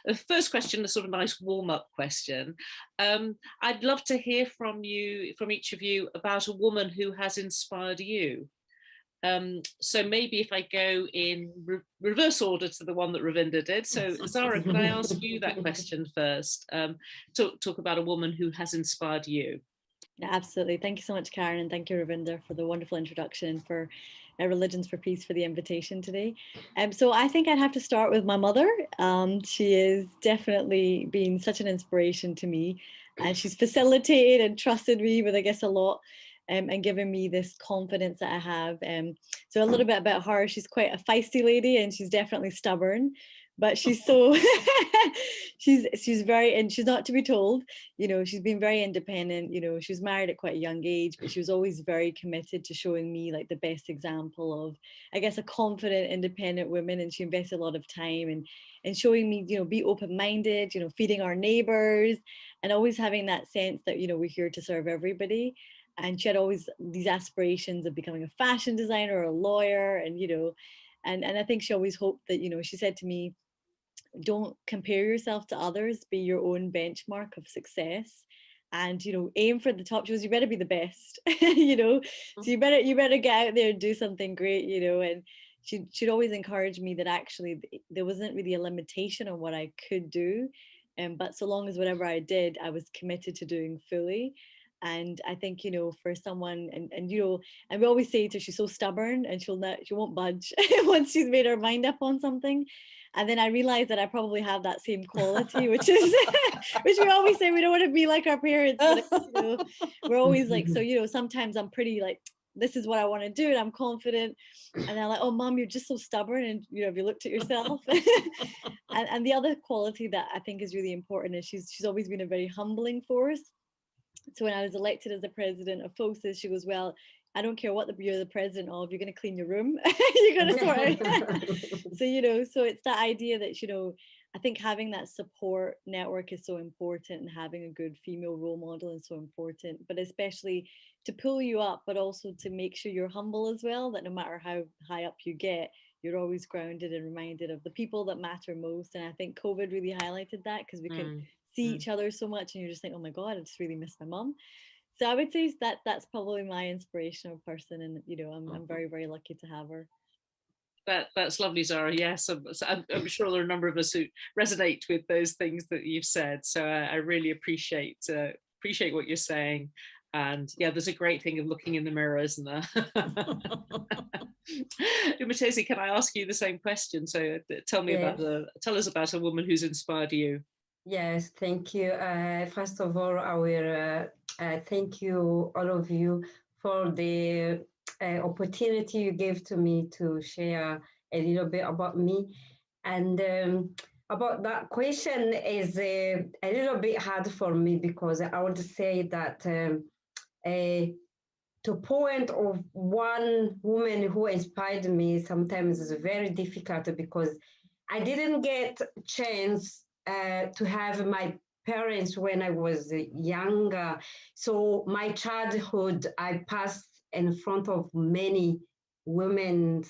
the first question, a sort of nice warm-up question. I'd love to hear from you, from each of you, about a woman who has inspired you. So maybe if I go in reverse order to the one that Ravinda did. So Zara, can I ask you that question first? Talk about a woman who has inspired you. Yeah, absolutely. Thank you so much, Karen, and thank you, Ravinda, for the wonderful introduction, for Religions for Peace, for the invitation today. So I think I'd have to start with my mother. She has definitely been such an inspiration to me, and she's facilitated and trusted me with, I guess, a lot, and given me this confidence that I have. So a little bit about her: she's quite a feisty lady, and she's definitely stubborn, but she's so she's very, and she's not to be told, you know, she's been very independent. You know, she was married at quite a young age, but she was always very committed to showing me like the best example of, I guess, a confident, independent woman. And she invested a lot of time and showing me, you know, be open-minded, you know, feeding our neighbors, and always having that sense that, you know, we're here to serve everybody. And she had always these aspirations of becoming a fashion designer or a lawyer, and, you know, and I think she always hoped that, you know, she said to me, don't compare yourself to others, be your own benchmark of success, and, you know, aim for the top. She goes, you better be the best. You know, so you better get out there and do something great, you know. And she'd always encourage me that actually there wasn't really a limitation on what I could do, but so long as whatever I did, I was committed to doing fully. And I think, you know, for someone, and you know, and we always say to her, she's so stubborn and she won't budge once she's made her mind up on something. And then I realized that I probably have that same quality, which is which we always say we don't want to be like our parents, but, you know, we're always like, so, you know, sometimes I'm pretty like, this is what I want to do, and I'm confident, and they're like, oh mom, you're just so stubborn, and, you know, have you looked at yourself? And the other quality that I think is really important is she's always been a very humbling force. So when I was elected as the president of FOSIS, she goes, well, I don't care what you're the president of, you're going to clean your room. You're going to sort it. So, you know, so it's that idea that, you know, I think having that support network is so important, and having a good female role model is so important, but especially to pull you up, but also to make sure you're humble as well, that no matter how high up you get, you're always grounded and reminded of the people that matter most. And I think COVID really highlighted that, because we could see each other so much, and you're just like, oh my God, I just really miss my mom. So I would say that that's probably my inspirational person, and, you know, I'm very, very lucky to have her. That's lovely, Zara. Yes, I'm sure there are a number of us who resonate with those things that you've said. So I really appreciate what you're saying. And yeah, there's a great thing of looking in the mirror, isn't there? Umutesi, can I ask you the same question? So tell us about a woman who's inspired you. Yes, thank you. First of all, I will thank you, all of you, for the opportunity you gave to me to share a little bit about me. And about that question is a little bit hard for me, because I would say that to point of one woman who inspired me sometimes is very difficult, because I didn't get a chance to have my parents when I was younger. So my childhood, I passed in front of many women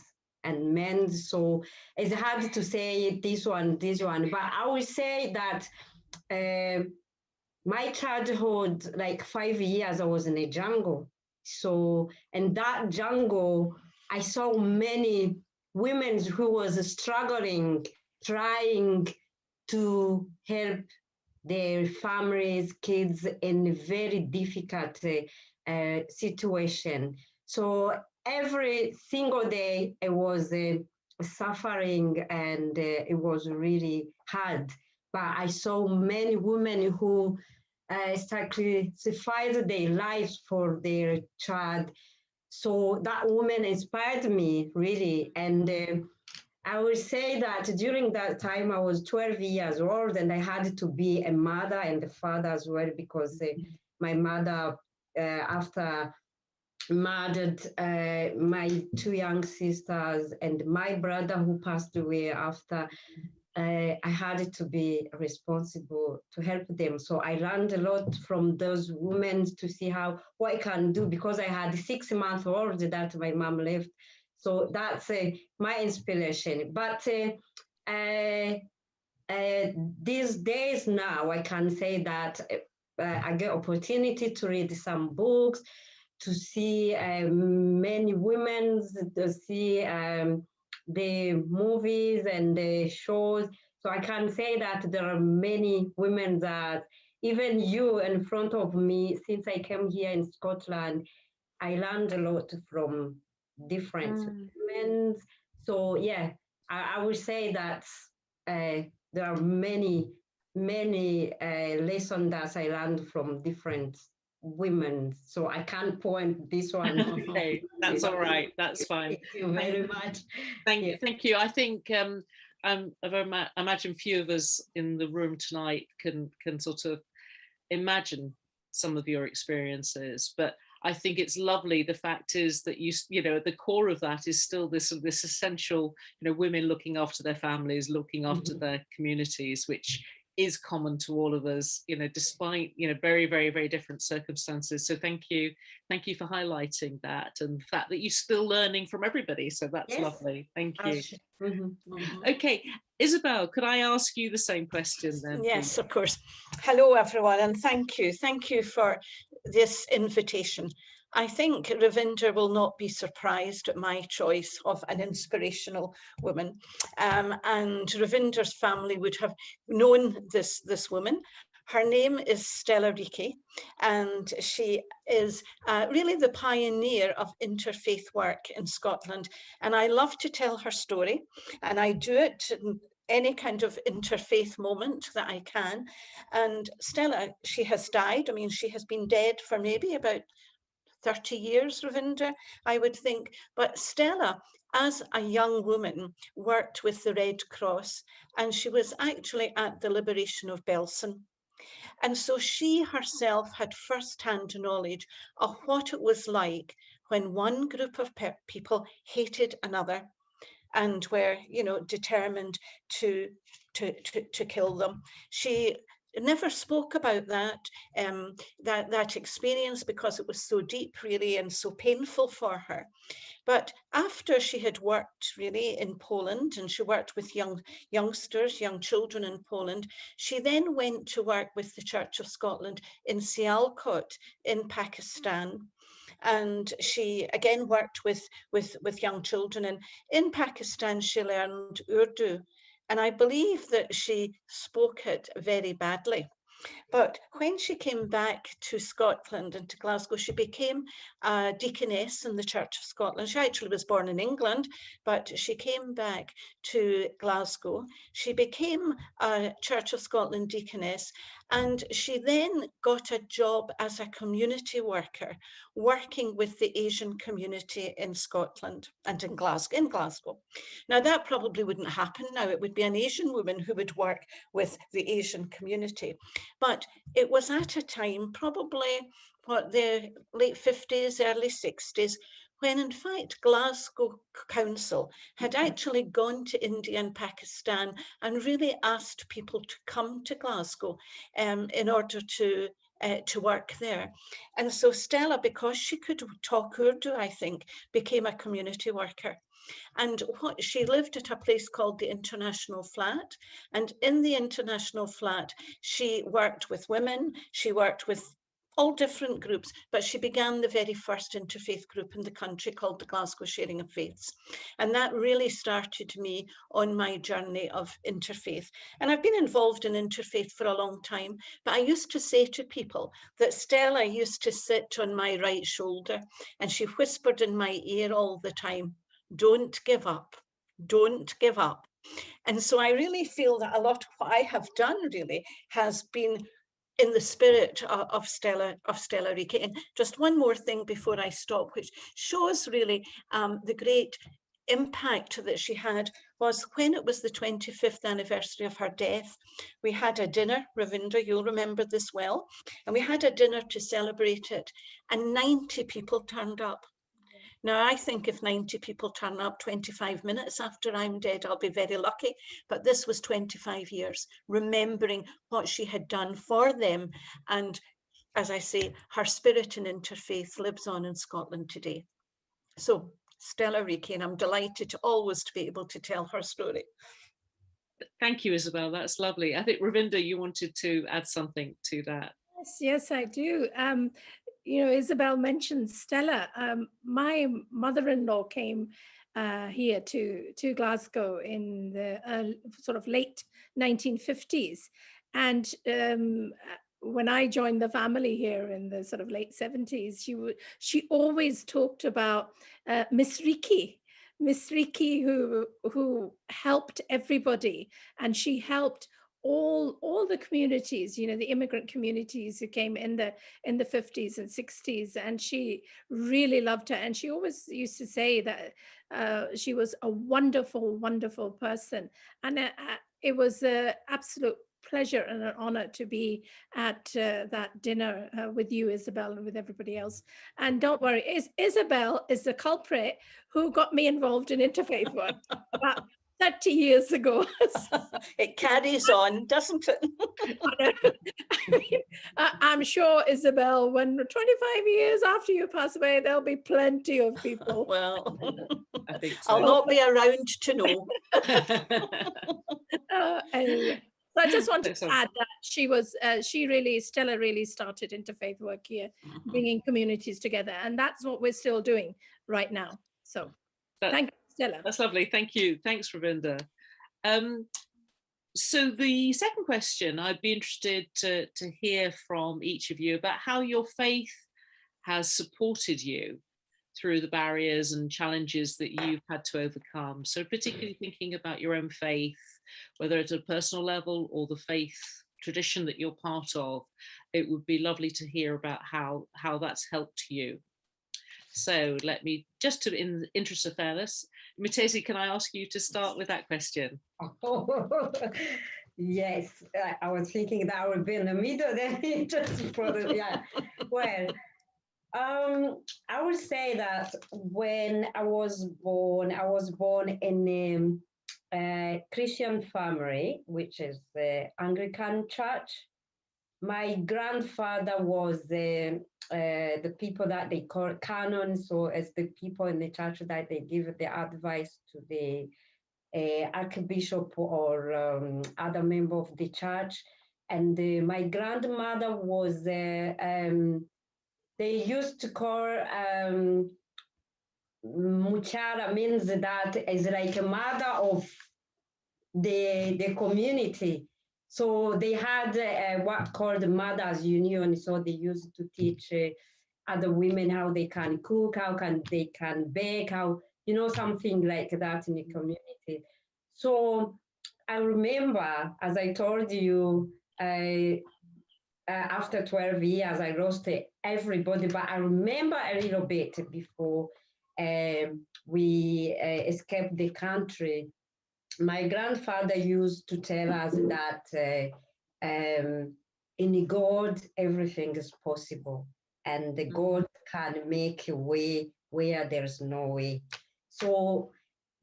and men. So it's hard to say this one, but I would say that my childhood, like 5 years, I was in a jungle. So in that jungle, I saw many women who was struggling, trying to help their families, kids in a very difficult situation. So every single day I was suffering, and it was really hard. But I saw many women who sacrificed their lives for their child. So that woman inspired me really. And I would say that during that time, I was 12 years old, and I had to be a mother and a father as well, because my mother, after murdered my two young sisters and my brother who passed away after, I had to be responsible to help them. So I learned a lot from those women to see what I can do, because I had 6 months old that my mom left. So that's my inspiration. But these days now, I can say that I get opportunity to read some books, to see many women, to see the movies and the shows. So I can say that there are many women that even you in front of me, since I came here in Scotland, I learned a lot from different women. So yeah, I would say that there are many lessons that I learned from different women. So I can't point this one. Okay, that's all right. That's fine. Thank you very much. Thank you. I think I imagine few of us in the room tonight can sort of imagine some of your experiences, but I think it's lovely. The fact is that you know, at the core of that is still this essential, you know, women looking after their families, looking after their communities, which is common to all of us, you know, despite, you know, very, very, very different circumstances. So thank you for highlighting that, and the fact that you're still learning from everybody. So that's lovely. Thank you. Okay, Isabel, could I ask you the same question then? Yes, please? Of course. Hello, everyone, and thank you. Thank you for this invitation. I think Ravinder will not be surprised at my choice of an inspirational woman. And Ravinder's family would have known this woman. Her name is Stella Rike, and she is really the pioneer of interfaith work in Scotland. And I love to tell her story, and I do it in any kind of interfaith moment that I can. And Stella, she has died. I mean, she has been dead for maybe about 30 years, Ravinder, I would think. But Stella, as a young woman, worked with the Red Cross, and she was actually at the liberation of Belsen. And so she herself had first-hand knowledge of what it was like when one group of people hated another and were, you know, determined to kill them. She never spoke about that experience because it was so deep, really, and so painful for her. But after she had worked really in Poland, and she worked with youngsters, young children in Poland, she then went to work with the Church of Scotland in Sialkot in Pakistan. And she again worked with young children. And in Pakistan, she learned Urdu. And I believe that she spoke it very badly. But when she came back to Scotland and to Glasgow, she became a deaconess in the Church of Scotland. She actually was born in England, but she came back to Glasgow. She became a Church of Scotland deaconess, and she then got a job as a community worker, working with the Asian community in Scotland and in Glasgow. Now, that probably wouldn't happen now. It would be an Asian woman who would work with the Asian community. But it was at a time, probably the late 50s, early 60s, when in fact Glasgow Council had actually gone to India and Pakistan and really asked people to come to Glasgow in order to work there. And so Stella, because she could talk Urdu, I think, became a community worker. And she lived at a place called the International Flat. And in the International Flat, she worked with women, she worked with all different groups, but she began the very first interfaith group in the country called the Glasgow Sharing of Faiths. And that really started me on my journey of interfaith. And I've been involved in interfaith for a long time, but I used to say to people that Stella used to sit on my right shoulder and she whispered in my ear all the time, "Don't give up, don't give up." And so I really feel that a lot of what I have done really has been in the spirit of Stella Rike. And just one more thing before I stop, which shows really the great impact that she had, was when it was the 25th anniversary of her death. We had a dinner, Ravinder, you'll remember this well, and we had a dinner to celebrate it, and 90 people turned up. Now, I think if 90 people turn up 25 minutes after I'm dead, I'll be very lucky. But this was 25 years, remembering what she had done for them. And as I say, her spirit in interfaith lives on in Scotland today. So Stella Rike, and I'm delighted to always to be able to tell her story. Thank you, Isabel. That's lovely. I think Ravinda, you wanted to add something to that. Yes, I do. You know, Isabel mentioned Stella. My mother-in-law came here to Glasgow in the sort of late 1950s. And when I joined the family here in the sort of late 70s, she always talked about Miss Riki. Miss Riki, who helped everybody, and she helped all the communities, you know, the immigrant communities who came in the 50s and 60s, and she really loved her. And she always used to say that she was a wonderful, wonderful person. And it was an absolute pleasure and an honor to be at that dinner with you, Isabel, and with everybody else. And don't worry, Isabel is the culprit who got me involved in interfaith work about 30 years ago. It carries on, doesn't it? I mean, I'm sure, Isabel, when 25 years after you pass away, there'll be plenty of people. Well, I think so. I'll not be around to know. Anyway, so I just wanted to add that Stella really started interfaith work here, bringing communities together, and that's what we're still doing right now. So thank you, Stella. That's lovely. Thank you. Thanks, Ravinda. So the second question, I'd be interested to hear from each of you about how your faith has supported you through the barriers and challenges that you've had to overcome. So particularly thinking about your own faith, whether it's at a personal level or the faith tradition that you're part of, it would be lovely to hear about how that's helped you. So let me, just to, in the interest of fairness, Umutesi, can I ask you to start with that question? Oh, yes, I was thinking that I would be in the middle then. Just for the, yeah. Well, I would say that when I was born in a Christian family, which is the Anglican Church. My grandfather was the people that they call canon, so as the people in the church that they give the advice to the archbishop or other member of the church. And my grandmother was, they used to call Muchara, means that is like a mother of the community. So they had what called Mothers Union. So they used to teach other women how they can cook, they can bake, how, you know, something like that in the community. So I remember, as I told you, after 12 years, I lost everybody, but I remember a little bit before we escaped the country. My grandfather used to tell us that in God, everything is possible, and the God can make a way where there's no way. So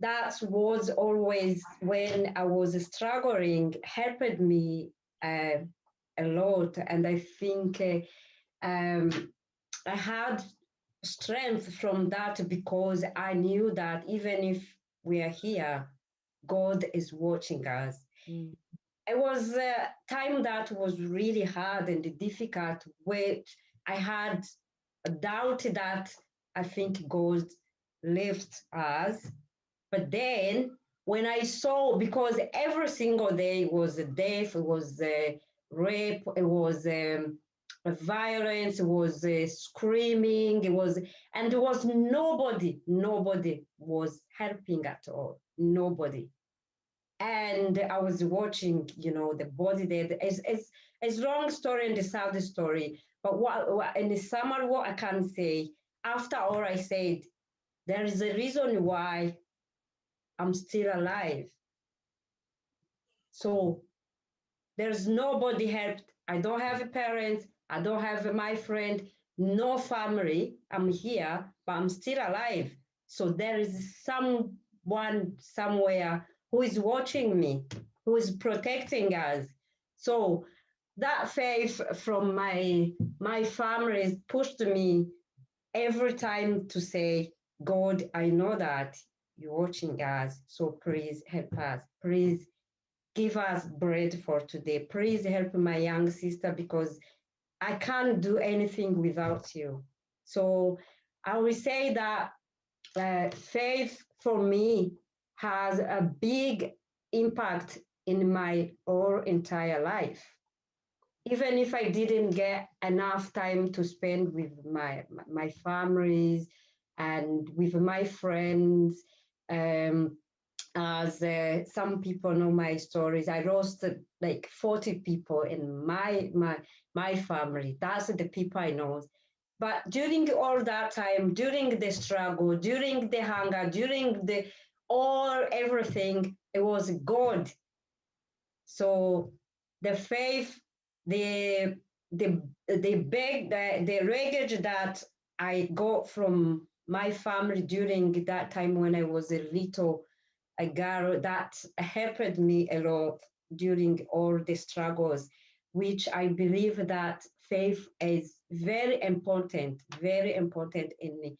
that was always, when I was struggling, helped me a lot. And I think I had strength from that, because I knew that even if we are here, God is watching us. It was a time that was really hard and difficult, which I had a doubt that I think God left us. But then when I saw, because every single day was death, it was rape, it was violence, it was screaming, and there was nobody was helping at all, nobody. And I was watching, you know, the body there. It's long story and the sad story, but what in the summary, what I can say, after all I said, there is a reason why I'm still alive. So there's nobody helped. I don't have a parent. I don't have my friend, no family. I'm here, but I'm still alive. So there is someone somewhere who is watching me, who is protecting us. So that faith from my family pushed me every time to say, God, I know that you're watching us, so please help us. Please give us bread for today. Please help my young sister because I can't do anything without you. So I will say that faith for me has a big impact in my whole entire life. Even if I didn't get enough time to spend with my families and with my friends, as some people know my stories, I lost like 40 people in my family. That's the people I know. But during all that time, during the struggle, during the hunger, during the everything, it was God. So the faith, the luggage that I got from my family during that time when I was a little girl, that helped me a lot during all the struggles, which I believe that faith is very important in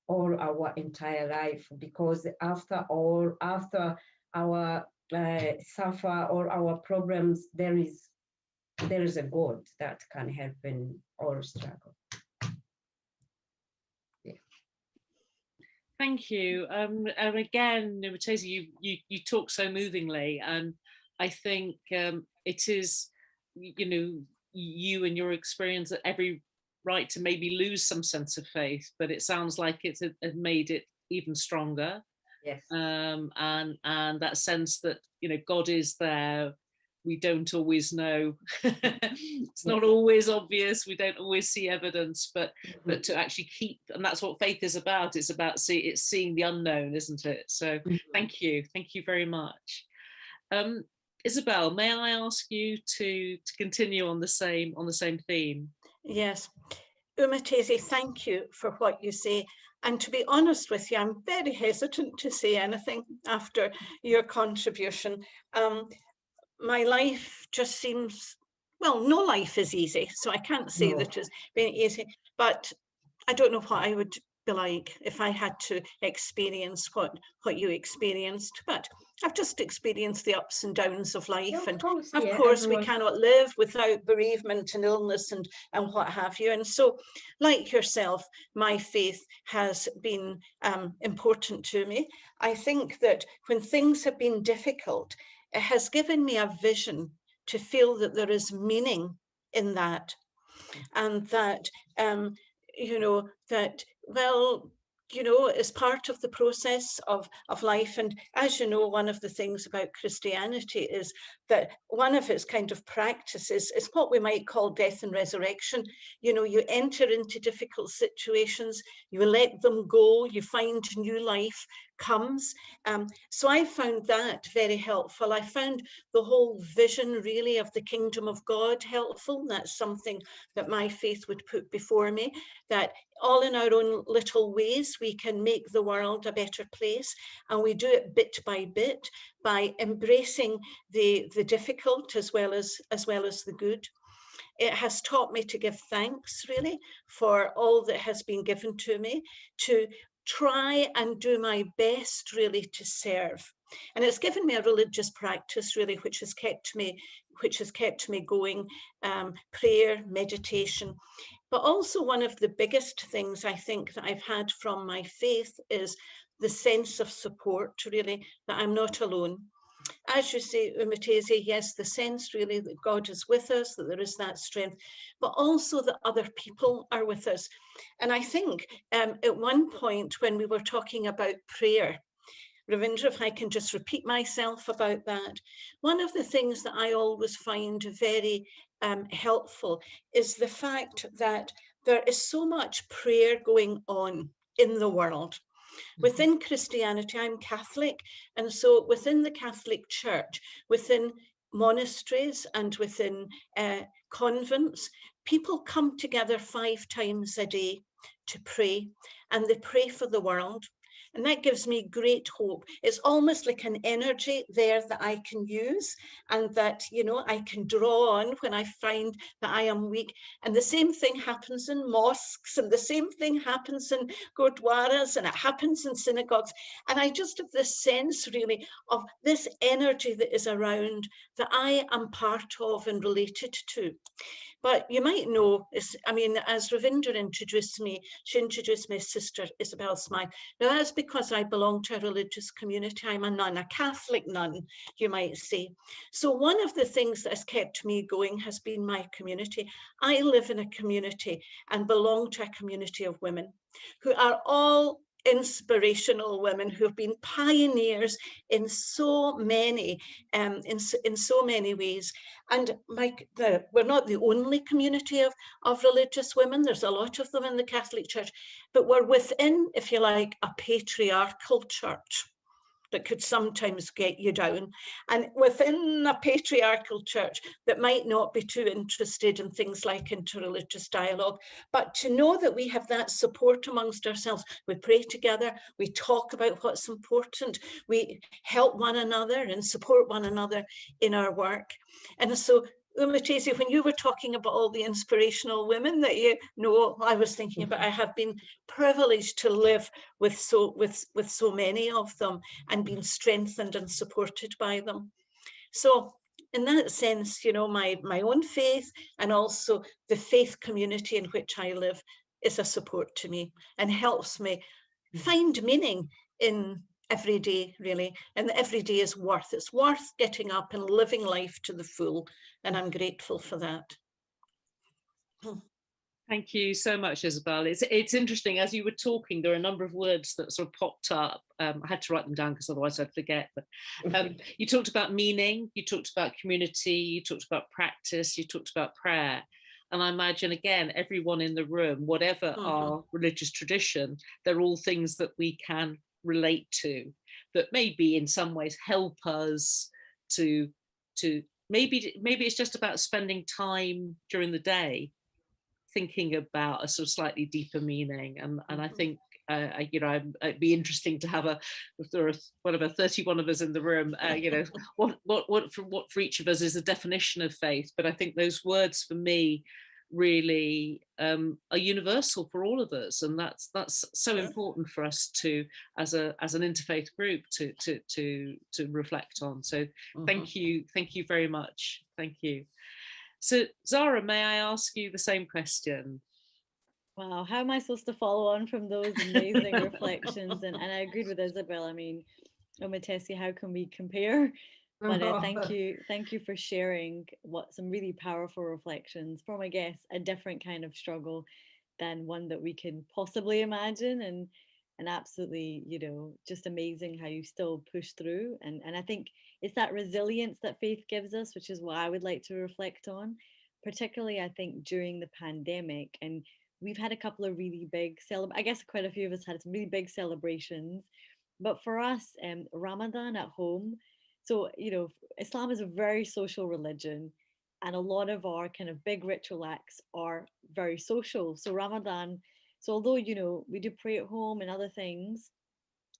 all our entire life, because after our suffer or our problems, there is a God that can help in our struggle. Yeah. Thank you. And again, Umutesi, you talk so movingly, and I think it is, you and your experience at every right to maybe lose some sense of faith, but it sounds like it had made it even stronger. Yes. And that sense that God is there. We don't always know. It's not always obvious. We don't always see evidence, but to actually keep, and that's what faith is about. It's about seeing the unknown, isn't it? So thank you very much. Isabel, may I ask you to continue on the same theme? Yes. Umutesi, thank you for what you say. And to be honest with you, I'm very hesitant to say anything after your contribution. My life just seems, well, no life is easy, so I can't say that it's been easy, but I don't know what I would be like if I had to experience what you experienced, but I've just experienced the ups and downs of life. Yeah, and of course we cannot live without bereavement and illness and what have you. And so, like yourself, my faith has been important to me. I think that when things have been difficult, it has given me a vision to feel that there is meaning in that, and that that, well, is part of the process of life. And as you know, one of the things about Christianity is that one of its kind of practices is what we might call death and resurrection. You enter into difficult situations, you let them go, you find new life comes. So I found that very helpful. I found the whole vision really of the kingdom of God helpful. That's something that my faith would put before me, that all in our own little ways we can make the world a better place, and we do it bit by bit by embracing the difficult as well as the good. It has taught me to give thanks really for all that has been given to me, to try and do my best really to serve. And it's given me a religious practice really, which has kept me going, prayer, meditation. But also one of the biggest things I think that I've had from my faith is the sense of support, really, that I'm not alone. As you say, Umutesi, yes, the sense really that God is with us, that there is that strength, but also that other people are with us. And I think at one point when we were talking about prayer, Ravindra, if I can just repeat myself about that, one of the things that I always find very helpful is the fact that there is so much prayer going on in the world. Within Christianity, I'm Catholic, and so within the Catholic Church, within monasteries and within convents, people come together 5 times a day to pray, and they pray for the world. And that gives me great hope. It's almost like an energy there that I can use, and that, you know, I can draw on when I find that I am weak. And the same thing happens in mosques, and the same thing happens in gurdwaras, and it happens in synagogues. And I just have this sense really of this energy that is around, that I am part of and related to. But you might know, I mean, as Ravinder introduced me, she introduced my sister, Isabel Smyth. Now that's because I belong to a religious community. I'm a nun, a Catholic nun, you might say. So one of the things that has kept me going has been my community. I live in a community and belong to a community of women who are all inspirational women who have been pioneers in so many ways. And we're not the only community of religious women. There's a lot of them in the Catholic Church, but we're within, if you like, a patriarchal church that could sometimes get you down, and within a patriarchal church that might not be too interested in things like interreligious dialogue. But to know that we have that support amongst ourselves, we pray together, we talk about what's important, we help one another and support one another in our work. And so, Umutesi, when you were talking about all the inspirational women that you know, I was thinking about, I have been privileged to live with so many of them and been strengthened and supported by them. So in that sense, you know, my own faith and also the faith community in which I live is a support to me and helps me find meaning in every day, really. And every day is it's worth getting up and living life to the full. And I'm grateful for that. Thank you so much, Isabel. It's interesting, as you were talking, there are a number of words that sort of popped up. I had to write them down because otherwise I'd forget. But you talked about meaning, you talked about community, you talked about practice, you talked about prayer. And I imagine, again, everyone in the room, whatever our religious tradition, they're all things that we can relate to, that maybe in some ways help us to maybe it's just about spending time during the day thinking about a sort of slightly deeper meaning. And I think, you know, it'd be interesting to have if there are whatever 31 of us in the room, you know, what for each of us is a definition of faith. But I think those words for me really are universal for all of us, and that's so important for us to, as an interfaith group, to reflect on. So thank you very much. Thank you. So Zara, may I ask you the same question? Wow, how am I supposed to follow on from those amazing reflections? And I agreed with Isabel. I mean, Umutesi, how can we compare? But thank you for sharing some really powerful reflections from, I guess, a different kind of struggle than one that we can possibly imagine, and absolutely, you know, just amazing how you still push through. And I think it's that resilience that faith gives us, which is what I would like to reflect on, particularly I think during the pandemic. And we've had a couple of really big I guess quite a few of us had some really big celebrations, but for us, Ramadan at home. So, you know, Islam is a very social religion, and a lot of our kind of big ritual acts are very social. So Ramadan, so although, you know, we do pray at home and other things,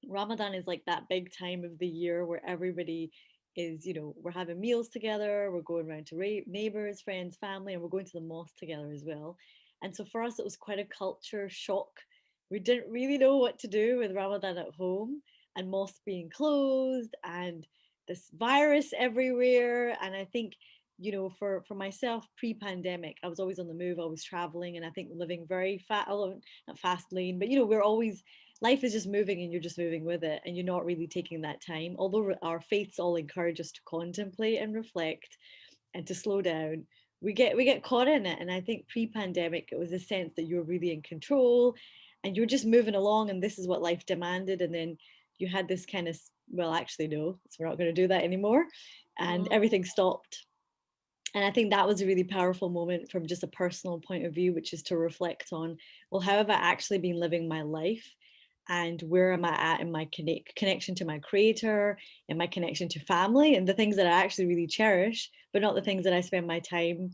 Ramadan is like that big time of the year where everybody is, you know, we're having meals together, we're going around to neighbors, friends, family, and we're going to the mosque together as well. And so for us, it was quite a culture shock. We didn't really know what to do with Ramadan at home, and mosque being closed and this virus everywhere. And I think, you know, for myself, pre-pandemic, I was always on the move, always traveling, and I think living very not fast lane, but, you know, we're always, life is just moving and you're just moving with it, and you're not really taking that time. Although our faiths all encourage us to contemplate and reflect and to slow down, we get caught in it. And I think pre-pandemic, it was a sense that you're really in control and you're just moving along, and this is what life demanded. And then you had this kind of, well, actually, no, so we're not going to do that anymore. And everything stopped. And I think that was a really powerful moment from just a personal point of view, which is to reflect on, well, how have I actually been living my life? And where am I at in my connection to my creator, and my connection to family, and the things that I actually really cherish, but not the things that I spend my time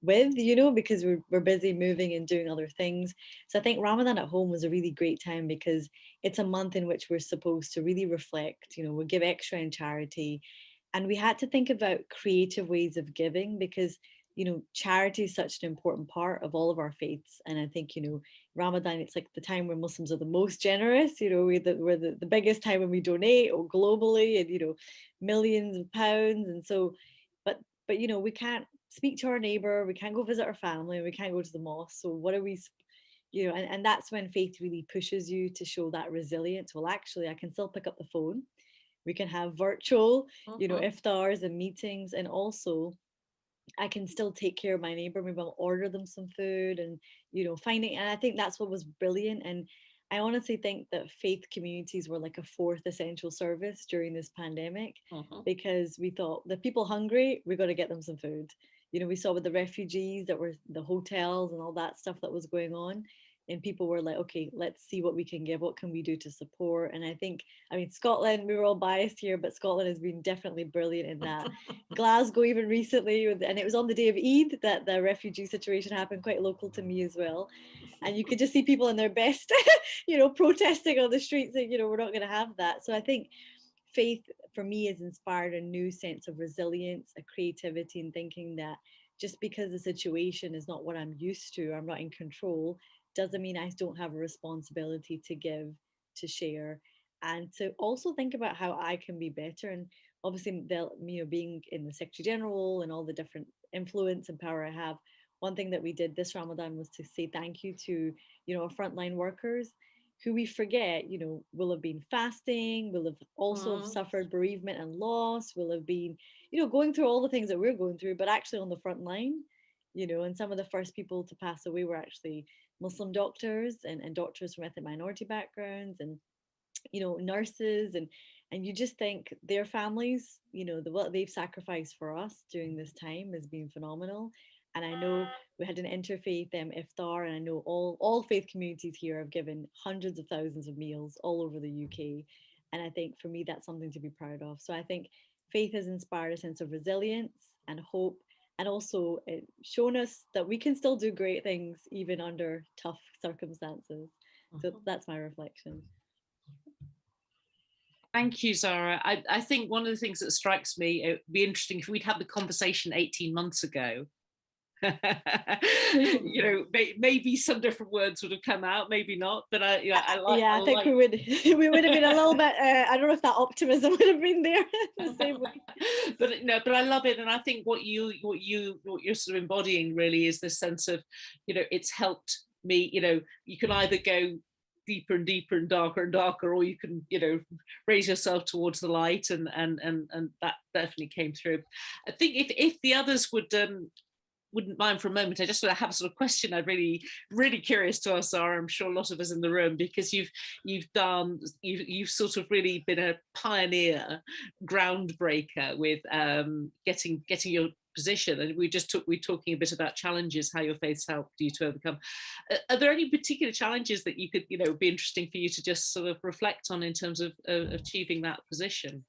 with, you know, because we're busy moving and doing other things. So I think Ramadan at home was a really great time because it's a month in which we're supposed to really reflect, you know, we'll give extra in charity. And we had to think about creative ways of giving because, you know, charity is such an important part of all of our faiths. And I think, you know, Ramadan, it's like the time where Muslims are the most generous, you know, we're the biggest time when we donate or globally and, you know, millions of pounds. And so, but, you know, we can't speak to our neighbor, we can't go visit our family, we can't go to the mosque. So what are we, you know, and that's when faith really pushes you to show that resilience. Well, actually, I can still pick up the phone. We can have virtual, you know, iftars and meetings, and also I can still take care of my neighbor. Maybe I'll order them some food and, you know, finding, and I think that's what was brilliant. And I honestly think that faith communities were like a fourth essential service during this pandemic because we thought the people hungry, we got to get them some food. You know, we saw with the refugees that were the hotels and all that stuff that was going on. And people were like, okay, let's see what we can give. What can we do to support? And I think, I mean, Scotland, we were all biased here, but Scotland has been definitely brilliant in that. Glasgow, even recently, and it was on the day of Eid that the refugee situation happened, quite local to me as well. And you could just see people in their best, you know, protesting on the streets saying, you know, we're not going to have that. So I think faith for me has inspired a new sense of resilience, a creativity, and thinking that just because the situation is not what I'm used to, I'm not in control, doesn't mean I don't have a responsibility to give, to share, and to also think about how I can be better. And obviously, you know, being in the Secretary General and all the different influence and power I have, one thing that we did this Ramadan was to say thank you to, you know, our frontline workers who we forget, you know, will have been fasting, will have also suffered bereavement and loss, will have been, you know, going through all the things that we're going through, but actually on the front line, you know, and some of the first people to pass away were actually Muslim doctors and doctors from ethnic minority backgrounds and, you know, nurses, and you just think their families, you know, what they've sacrificed for us during this time has been phenomenal. And I know we had an interfaith iftar, and I know all faith communities here have given hundreds of thousands of meals all over the UK. And I think for me, that's something to be proud of. So I think faith has inspired a sense of resilience and hope, and also shown us that we can still do great things even under tough circumstances. So that's my reflection. Thank you, Zara. I think one of the things that strikes me, it would be interesting if we'd had the conversation 18 months ago. You know, maybe some different words would have come out, maybe not, but I think we would have been a little bit I don't know if that optimism would have been there the same way. But no, but I love it. And I think what you're sort of embodying really is this sense of, you know, it's helped me, you know, you can either go deeper and deeper and darker, or you can, you know, raise yourself towards the light, and that definitely came through. I think if the others wouldn't mind for a moment, I just want to have a sort of question I'd really curious to ask Zara. I'm sure a lot of us in the room, because you've sort of really been a pioneer, groundbreaker with getting your position, and we're talking a bit about challenges, how your faith's helped you to overcome. Are there any particular challenges that you could, you know, be interesting for you to just sort of reflect on in terms of achieving that position?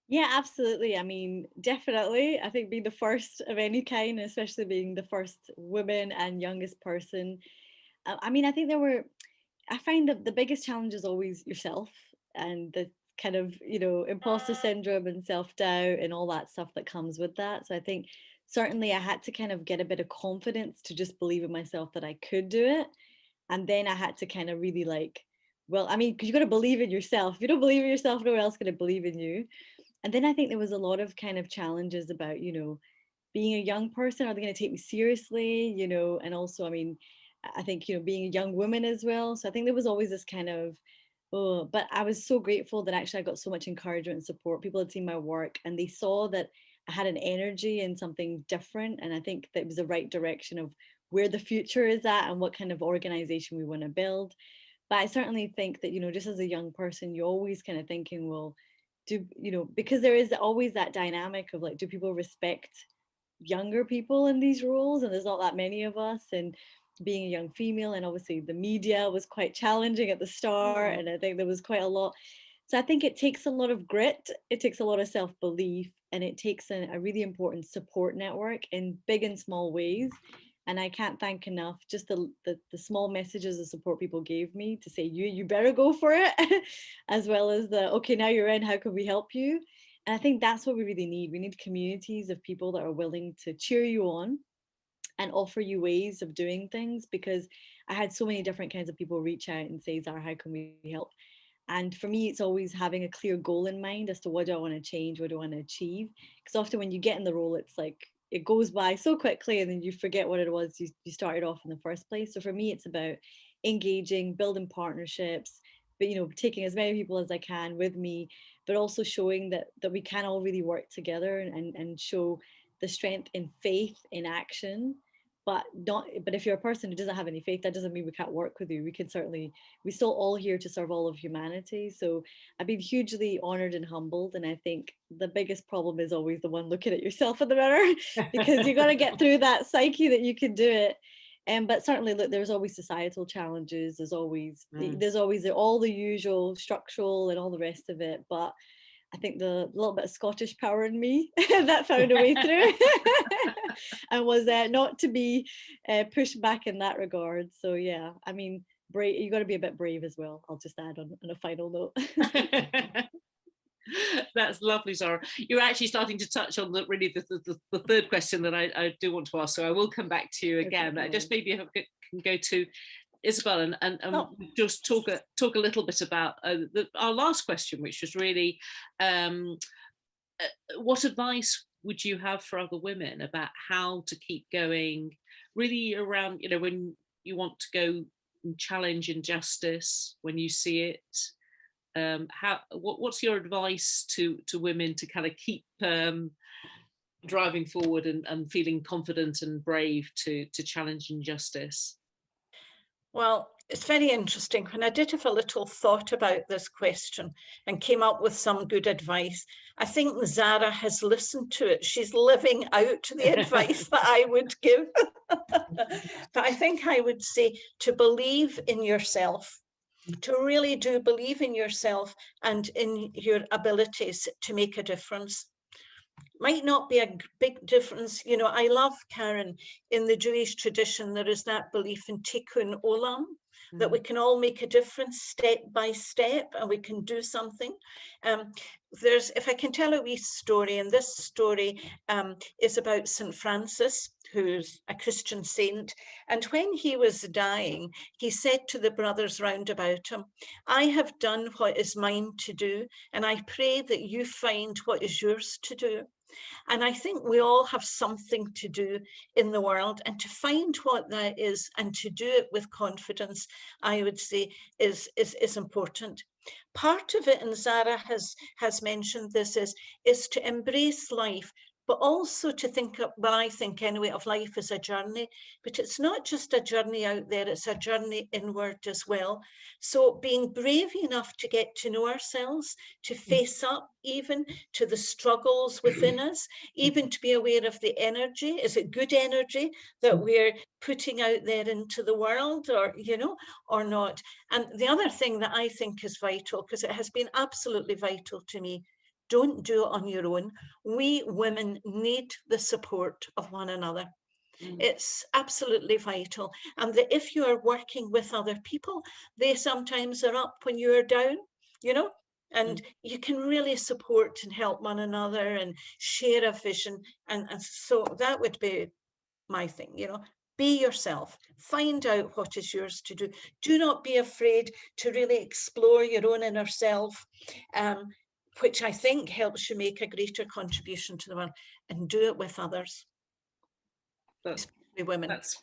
Yeah, absolutely. I mean, definitely. I think being the first of any kind, especially being the first woman and youngest person. I mean, I think I find that the biggest challenge is always yourself and the kind of, you know, imposter syndrome and self-doubt and all that stuff that comes with that. So I think certainly I had to kind of get a bit of confidence to just believe in myself that I could do it. And then I had to kind of really well, I mean, because you got to believe in yourself. If you don't believe in yourself, no one else is going to believe in you. And then I think there was a lot of kind of challenges about, you know, being a young person, are they going to take me seriously, you know? And also, I mean, I think, you know, being a young woman as well. So I think there was always this kind of, oh, but I was so grateful that actually I got so much encouragement and support. People had seen my work and they saw that I had an energy and something different. And I think that it was the right direction of where the future is at and what kind of organization we want to build. But I certainly think that, you know, just as a young person, you're always kind of thinking, well, you know, because there is always that dynamic of like, do people respect younger people in these roles? And there's not that many of us, and being a young female, and obviously the media was quite challenging at the start, and I think there was quite a lot. So I think it takes a lot of grit, it takes a lot of self-belief, and it takes a really important support network in big and small ways. And I can't thank enough just the small messages of support people gave me to say, you better go for it, as well as the, okay, now you're in, how can we help you? And I think that's what we really need. We need communities of people that are willing to cheer you on and offer you ways of doing things, because I had so many different kinds of people reach out and say, Zara, how can we help? And for me, it's always having a clear goal in mind as to what do I want to change, what do I want to achieve? Because often when you get in the role, it's like, it goes by so quickly and then you forget what it was you started off in the first place. So for me, it's about engaging, building partnerships, but, you know, taking as many people as I can with me, but also showing that we can all really work together and show the strength in faith in action. But if you're a person who doesn't have any faith, that doesn't mean we can't work with you. We're still all here to serve all of humanity. So I've been hugely honored and humbled. And I think the biggest problem is always the one looking at yourself in the mirror, because you got to get through that psyche that you can do it. But certainly, look, there's always societal challenges. There's always all the usual structural and all the rest of it. But I think the little bit of Scottish power in me that found a way through and was not to be pushed back in that regard. So yeah, I mean, brave. You got to be a bit brave as well. I'll just add on a final note. That's lovely, Zara. You're actually starting to touch on the third question that I do want to ask. So I will come back to you again. Okay. Just maybe if I can go to Isabel and just talk a little bit about our last question, which was really, what advice would you have for other women about how to keep going, really around, you know, when you want to go and challenge injustice, when you see it, what's your advice to women to kind of keep driving forward and feeling confident and brave to challenge injustice? Well, it's very interesting. When I did have a little thought about this question and came up with some good advice, I think Zara has listened to it. She's living out the advice that I would give. But I think I would say to believe in yourself, to really do believe in yourself and in your abilities to make a difference. Might not be a big difference. You know, I love, Karen, in the Jewish tradition, there is that belief in tikkun olam, that we can all make a difference step by step and we can do something. If I can tell a wee story, and this story is about St. Francis, who's a Christian saint. And when he was dying, he said to the brothers round about him, I have done what is mine to do, and I pray that you find what is yours to do. And I think we all have something to do in the world, and to find what that is and to do it with confidence, I would say is important. Part of it, and Zara has mentioned this, is to embrace life, but also to think of, well, I think anyway, of life as a journey, but it's not just a journey out there, it's a journey inward as well. So being brave enough to get to know ourselves, to face up even to the struggles within us, even to be aware of the energy. Is it good energy that we're putting out there into the world, or, you know, or not? And the other thing that I think is vital, because it has been absolutely vital to me, don't do it on your own. We women need the support of one another. It's absolutely vital. And that if you are working with other people, they sometimes are up when you're down, you know, and you can really support and help one another and share a vision. And so that would be my thing, you know. Be yourself, find out what is yours to do. Do not be afraid to really explore your own inner self, which I think helps you make a greater contribution to the world, and do it with others, especially women. That's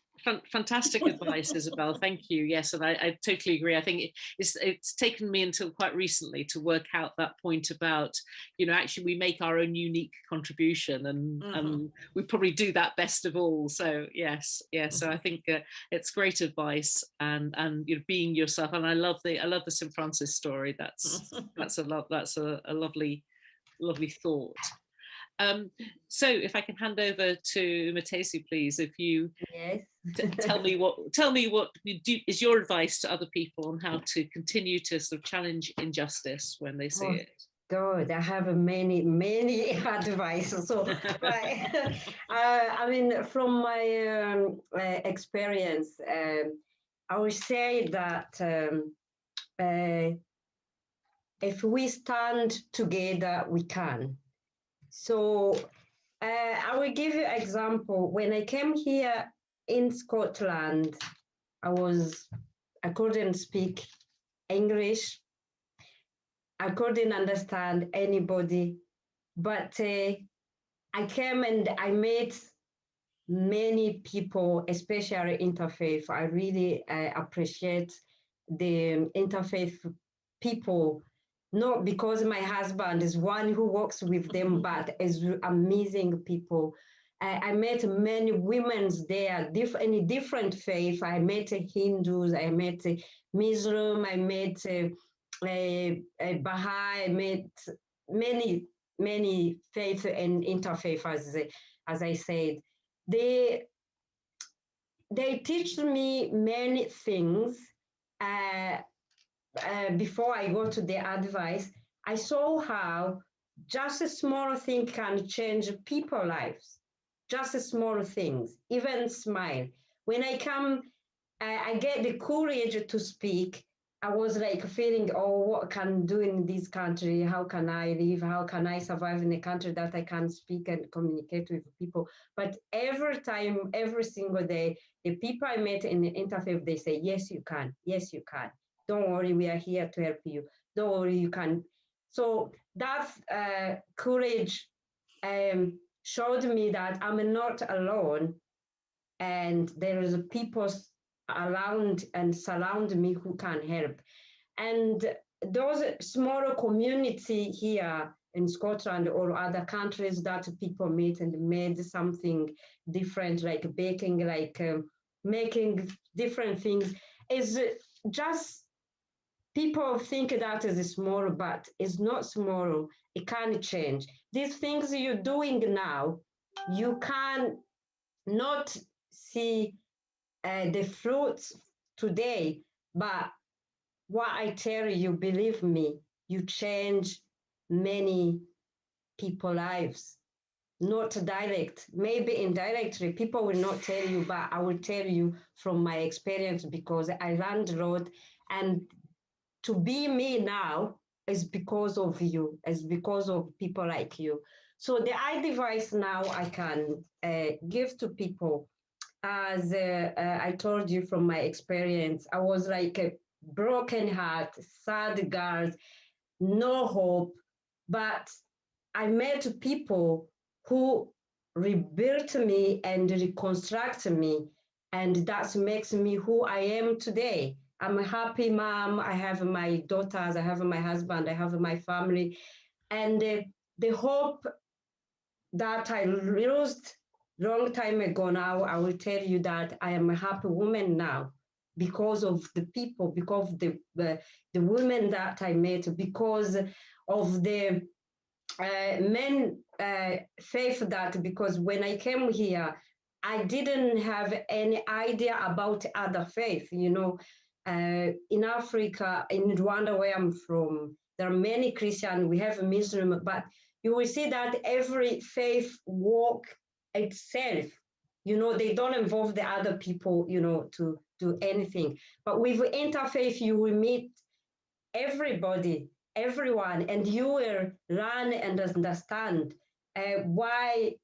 fantastic advice, Isabel. Thank you. Yes, and I totally agree. I think it's taken me until quite recently to work out that point about, you know, actually we make our own unique contribution, and we probably do that best of all. So yes. So I think it's great advice, and you know, being yourself. And I love the St. Francis story. That's a lovely thought. So if I can hand over to Umutesi, please, if you tell me what you do, is your advice to other people on how to continue to sort of challenge injustice when they see it. God, I have many advice. So, right. I mean, from my experience, I would say that if we stand together, we can. So, I will give you an example. When I came here in Scotland, I couldn't speak English. I couldn't understand anybody, but I came and I met many people, especially interfaith. I really appreciate the interfaith people, not because my husband is one who works with them, but as amazing people. I met many women there, in different faith. I met Hindus, I met Muslim, I met Baha'i, I met many faith and interfaith, as I said. They teach me many things. Before I go to the advice, I saw how just a small thing can change people's lives. Just a small things, even smile. When I come, I get the courage to speak. I was like feeling, oh, what can I do in this country? How can I live? How can I survive in a country that I can speak and communicate with people? But every time, every single day, the people I met in the interfaith, they say, yes, you can. Yes, you can. Don't worry, we are here to help you. Don't worry, you can. So that courage showed me that I'm not alone, and there is people around and surround me who can help. And those smaller community here in Scotland or other countries that people meet and made something different, like baking, like making different things, is just people think that is small, but it's not small. It can change. These things you're doing now, you can not see the fruits today, but what I tell you, believe me, you change many people's lives. Not direct, maybe indirectly, people will not tell you, but I will tell you from my experience, because I learned a lot. And to be me now is because of you, is because of people like you. So the advice now I can give to people, as I told you from my experience, I was like a broken heart, sad girl, no hope, but I met people who rebuilt me and reconstruct me, and that makes me who I am today. I'm a happy mom. I have my daughters, I have my husband, I have my family, and the hope that I lost long time ago now, I will tell you that I am a happy woman now because of the people, because of the women that I met, because of the men faith that, because when I came here, I didn't have any idea about other faith. You know, in Africa, in Rwanda, where I'm from, there are many Christian, we have a Muslim, but you will see that every faith walk itself. You know, they don't involve the other people, you know, to do anything. But with interfaith, you will meet everybody, everyone, and you will learn and understand why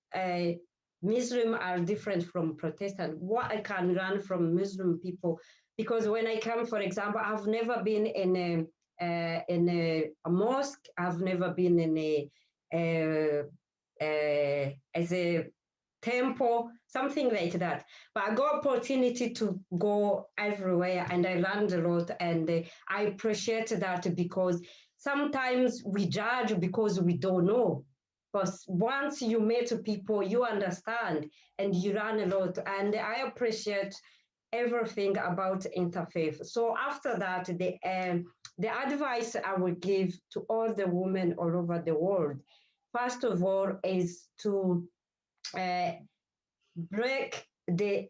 Muslim are different from Protestant, what I can learn from Muslim people. Because when I come, for example, I've never been in a mosque, I've never been in as a temple, something like that. But I got opportunity to go everywhere, and I learned a lot, and I appreciate that, because sometimes we judge because we don't know. But once you meet people, you understand and you learn a lot. And I appreciate everything about interfaith. So after that, the advice I would give to all the women all over the world, first of all, is to break the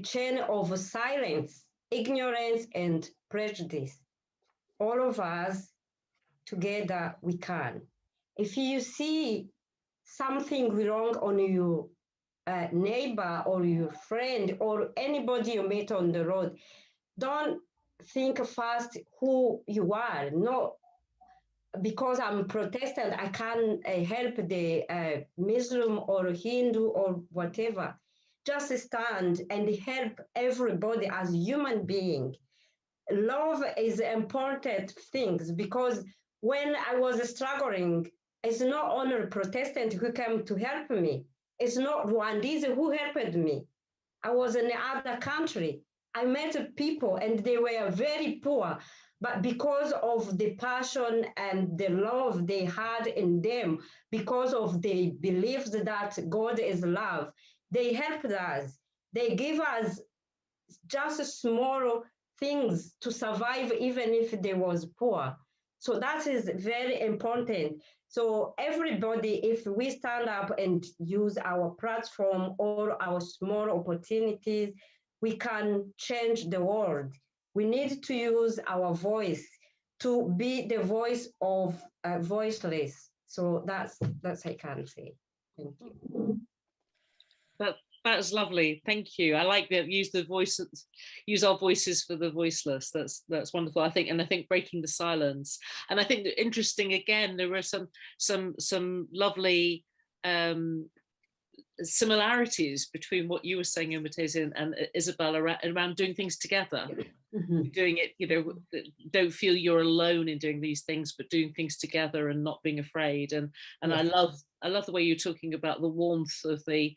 chain of silence, ignorance, and prejudice. All of us together we can. If you see something wrong on your neighbor or your friend or anybody you meet on the road, don't think first who you are. No, because I'm Protestant, I can't help the Muslim or Hindu or whatever. Just stand and help everybody as human being. Love is important things, because when I was struggling, it's not only Protestant who came to help me. It's not Rwandese who helped me. I was in another country. I met people and they were very poor, but because of the passion and the love they had in them, because of the beliefs that God is love, they helped us. They gave us just small things to survive, even if they was poor. So that is very important. So everybody, if we stand up and use our platform or our small opportunities, we can change the world. We need to use our voice to be the voice of voiceless. So that's I can say. Thank you. That's lovely. Thank you. I like that. Use our voices for the voiceless. That's wonderful. I think breaking the silence. And I think that interesting again, there were some lovely similarities between what you were saying, Umutesi, and Isabel around doing things together. Mm-hmm. Doing it, don't feel you're alone in doing these things, but doing things together and not being afraid. And yes. I love the way you're talking about the warmth of the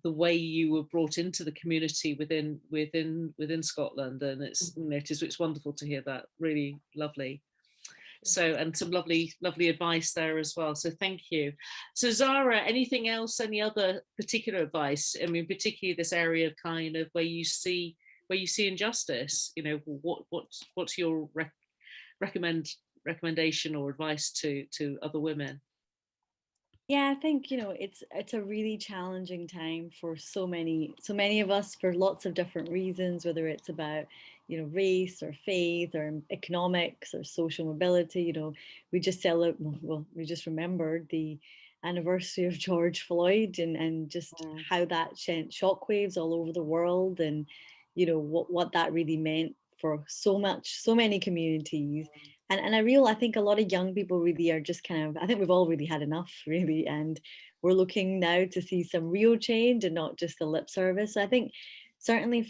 way you were brought into the community within Scotland, and it's wonderful to hear that. Really lovely. So, and some lovely advice there as well. So thank you. So Zara, anything else? Any other particular advice? I mean, particularly this area of kind of where you see injustice. What's your recommendation or advice to other women? Yeah, I think, it's a really challenging time for so many of us for lots of different reasons, whether it's about, race or faith or economics or social mobility. We just we just remembered the anniversary of George Floyd and just how that sent shockwaves all over the world, and, what that really meant for so many communities. And I think a lot of young people really are just I think we've all really had enough, really. And we're looking now to see some real change and not just the lip service. So I think certainly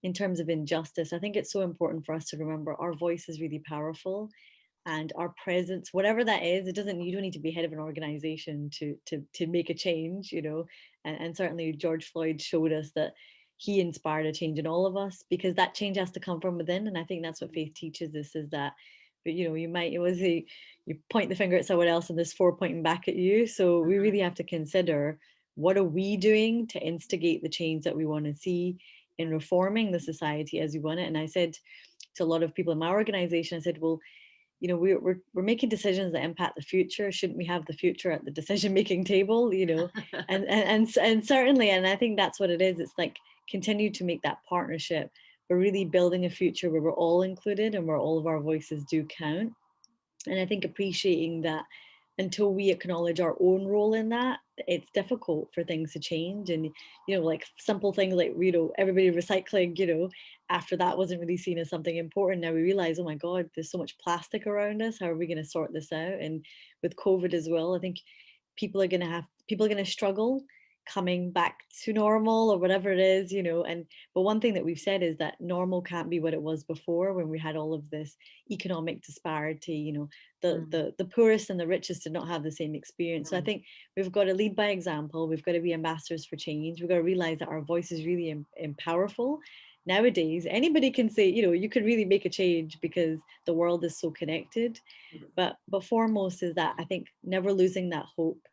in terms of injustice, I think it's so important for us to remember our voice is really powerful, and our presence, whatever that is, you don't need to be head of an organization to make a change, and certainly George Floyd showed us that he inspired a change in all of us, because that change has to come from within. And I think that's what faith teaches us, is that, but you point the finger at someone else and there's 4 pointing back at you. So we really have to consider, what are we doing to instigate the change that we want to see in reforming the society as we want it? And I said to a lot of people in my organization, I said, well, we're making decisions that impact the future. Shouldn't we have the future at the decision-making table? And certainly, and I think that's what it is. It's like, continue to make that partnership. We're really building a future where we're all included and where all of our voices do count. And I think appreciating that until we acknowledge our own role in that, it's difficult for things to change. And, like simple things like, everybody recycling, after that wasn't really seen as something important. Now we realize, oh my God, there's so much plastic around us. How are we going to sort this out? And with COVID as well, I think people are going to struggle coming back to normal or whatever it is, but one thing that we've said is that normal can't be what it was before, when we had all of this economic disparity. The poorest and the richest did not have the same experience. So I think we've got to lead by example. We've got to be ambassadors for change. We've got to realize that our voice is really powerful. Nowadays, anybody can say, you can really make a change because the world is so connected. But foremost is that, I think, never losing that hope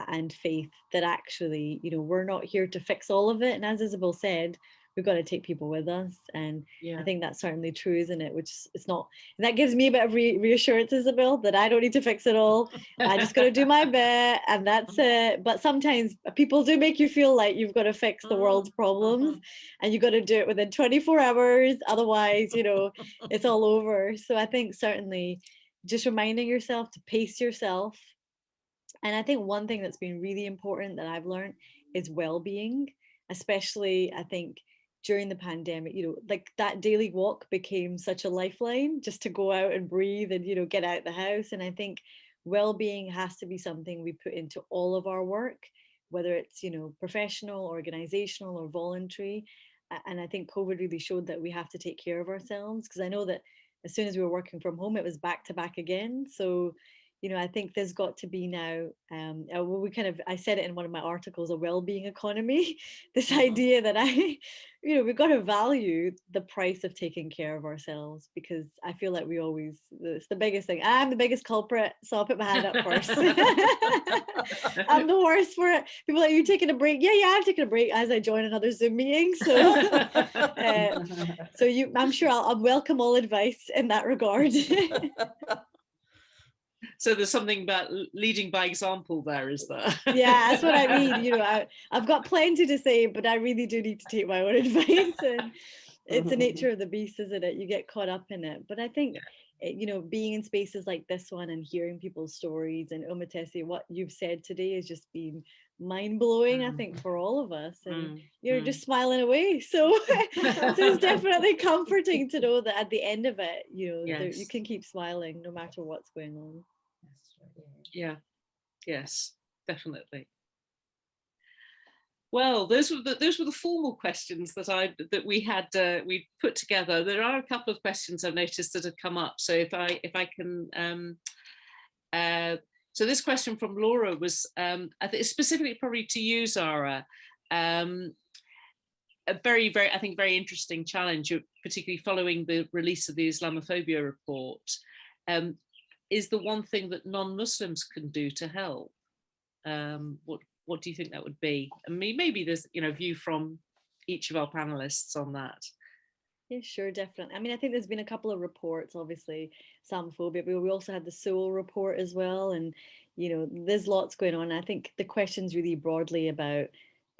and faith that actually, we're not here to fix all of it. And as Isabel said, we've got to take people with us. And I think that's certainly true, isn't it? Which it's not, and that gives me a bit of reassurance, Isabel, that I don't need to fix it all. I just got to do my bit, and that's it. But sometimes people do make you feel like you've got to fix the world's problems, and you got to do it within 24 hours. Otherwise, it's all over. So I think certainly just reminding yourself to pace yourself. And I think one thing that's been really important that I've learned is well-being, especially I think during the pandemic, like that daily walk became such a lifeline, just to go out and breathe and, get out the house. And I think well-being has to be something we put into all of our work, whether it's, professional, organizational, or voluntary. And I think COVID really showed that we have to take care of ourselves, because I know that as soon as we were working from home, it was back to back again. So I think there's got to be now, I said it in one of my articles, a well-being economy, this idea that we've got to value the price of taking care of ourselves, because I feel like it's the biggest thing. I'm the biggest culprit, so I'll put my hand up first. I'm the worst for it. People are like, you taking a break? Yeah, I'm taking a break as I join another Zoom meeting. So, I'm sure I'll welcome all advice in that regard. So there's something about leading by example there, is there? Yeah, that's what I mean. I've got plenty to say, but I really do need to take my own advice. And it's the nature of the beast, isn't it? You get caught up in it. But I think, being in spaces like this one and hearing people's stories, and Umutesi, what you've said today has just been mind-blowing, I think, for all of us. And you're just smiling away. So, it's definitely comforting to know that at the end of it, you can keep smiling no matter what's going on. Yeah. Yes, definitely. Well, those were the formal questions that we had we put together. There are a couple of questions I've noticed that have come up. So if I can, so this question from Laura was, I think specifically probably to you, Zara, a very, very, I think, very interesting challenge, particularly following the release of the Islamophobia report. Is the one thing that non-Muslims can do to help? What do you think that would be? I mean, maybe there's a view from each of our panelists on that. Yeah, sure, definitely. I mean, I think there's been a couple of reports, obviously, Islamophobia, but we also had the Seoul report as well. And, there's lots going on. I think the question's really broadly about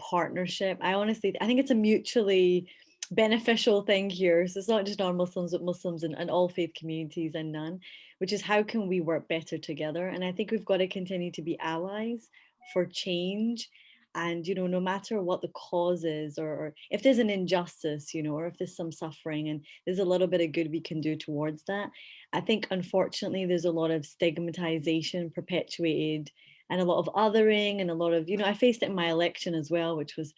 partnership. I think it's a mutually beneficial thing here. So it's not just non-Muslims, but Muslims and all faith communities and none, which is how can we work better together? And I think we've got to continue to be allies for change. And, no matter what the cause is, or if there's an injustice, or if there's some suffering and there's a little bit of good we can do towards that. I think, unfortunately, there's a lot of stigmatization perpetuated and a lot of othering and a lot of, I faced it in my election as well, which was,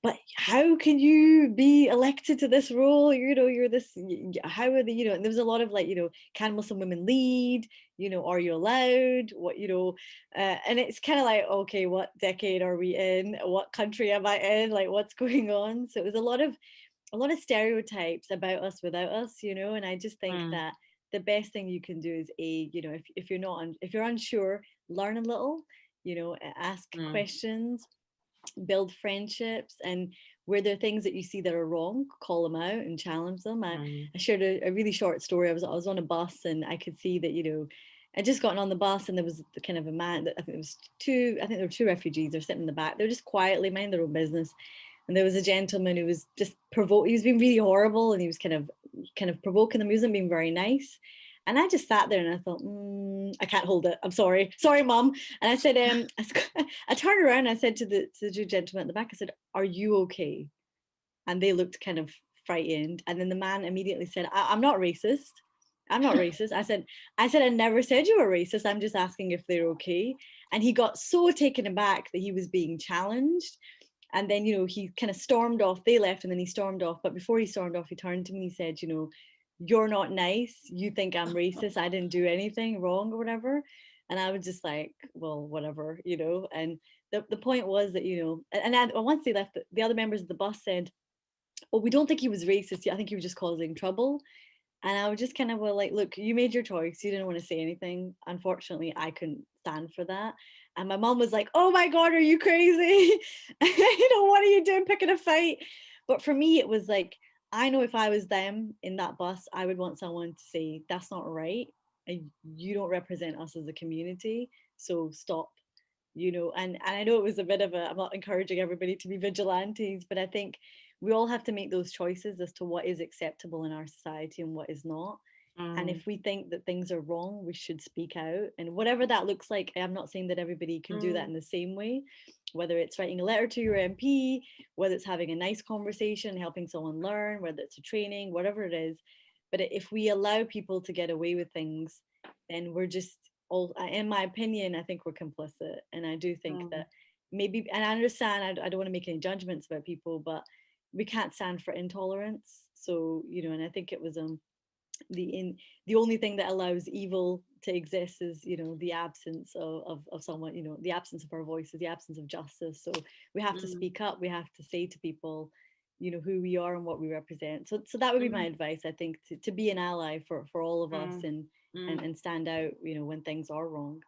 but how can you be elected to this role? You're this, how are the, and there was a lot of like, can Muslim women lead? Are you allowed? What, and it's kind of like, okay, what decade are we in? What country am I in? Like, what's going on? So it was a lot of stereotypes about us without us, and I just think that the best thing you can do is if you're unsure, learn a little, ask questions, build friendships, and where there are things that you see that are wrong, call them out and challenge them. I shared a really short story. I was on a bus and I could see that, I'd just gotten on the bus and there was kind of a man that I think there were two refugees. They're sitting in the back. They're just quietly minding their own business. And there was a gentleman who was just he was being really horrible, and he was kind of provoking them. He wasn't being very nice. And I just sat there and I thought, I can't hold it. I'm sorry, mom. And I said, I turned around and I said to the two gentlemen at the back, I said, "Are you okay?" And they looked kind of frightened. And then the man immediately said, I'm not racist. I'm not racist. I said, I never said you were racist. I'm just asking if they're okay. And he got so taken aback that he was being challenged. And then, he kind of stormed off. They left and then he stormed off. But before he stormed off, he turned to me and he said, "You're not nice. You think I'm racist. I didn't do anything wrong or whatever." And I was just like, well, whatever, And the point was that, and once they left, the other members of the bus said, "Oh, we don't think he was racist. I think he was just causing trouble." And I was just kind of, well, like, look, you made your choice. You didn't want to say anything. Unfortunately, I couldn't stand for that. And my mom was like, "Oh my God, are you crazy? What are you doing picking a fight?" But for me, it was like, I know if I was them in that bus, I would want someone to say, "That's not right. And you don't represent us as a community. So stop." And I know it was a bit of I'm not encouraging everybody to be vigilantes, but I think we all have to make those choices as to what is acceptable in our society and what is not. And if we think that things are wrong, we should speak out. And whatever that looks like, I'm not saying that everybody can do that in the same way, whether it's writing a letter to your MP, whether it's having a nice conversation, helping someone learn, whether it's a training, whatever it is. But if we allow people to get away with things, then we're just all, in my opinion, I think we're complicit. And I do think that maybe, and I understand, I don't want to make any judgments about people, but we can't stand for intolerance. So, you know, and I think it was the only thing that allows evil to exist is, you know, the absence of someone, you know, the absence of our voices, the absence of justice. So we have to speak up. We have to say to people, you know, who we are and what we represent. So that would be my advice, I think, to be an ally for all of us and stand out, you know, when things are wrong.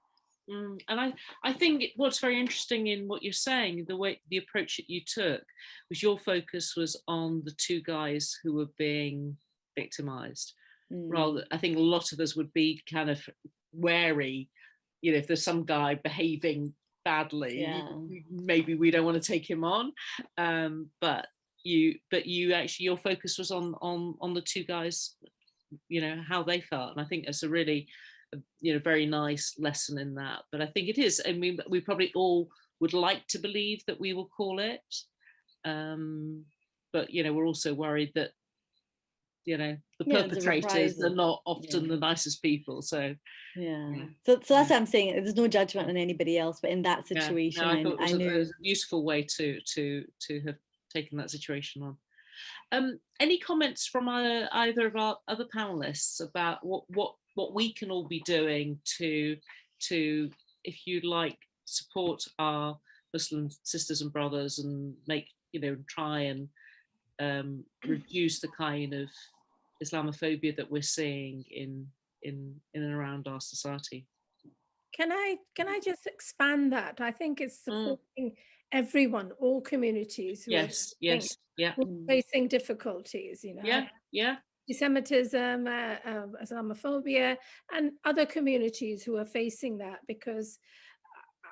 And I think what's very interesting in what you're saying, the approach that you took, was your focus was on the two guys who were being victimized. Rather, I think a lot of us would be kind of wary, you know, if there's some guy behaving badly, maybe we don't want to take him on. But you actually, your focus was on the two guys, you know, how they felt. And I think that's a really, you know, very nice lesson in that. But I think it is, I mean, we probably all would like to believe that we will call it. But, you know, we're also worried that, you know, the perpetrators are not often the nicest people. So so that's what I'm saying. There's no judgment on anybody else, but in that situation, I thought it was a useful way to have taken that situation on. Any comments from either of our other panelists about what we can all be doing to, if you like, support our Muslim sisters and brothers and make, you know, try and reduce the kind of Islamophobia that we're seeing in and around our society? Can I just expand that? I think it's supporting everyone, all communities who are facing difficulties, you know. Anti-Semitism, Islamophobia, and other communities who are facing that, because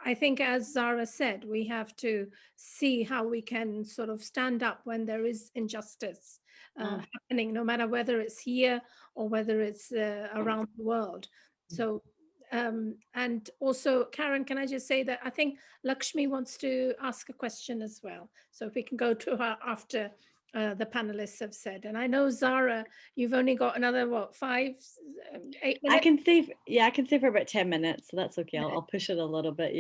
I think, as Zara said, we have to see how we can sort of stand up when there is injustice happening, no matter whether it's here or whether it's around the world. So, and also, Karen, can I just say that I think Lakshmi wants to ask a question as well. So if we can go to her after the panelists have said. And I know, Zara, you've only got another, what, 5, 8 minutes? I can stay for about 10 minutes, so that's okay. I'll push it a little bit,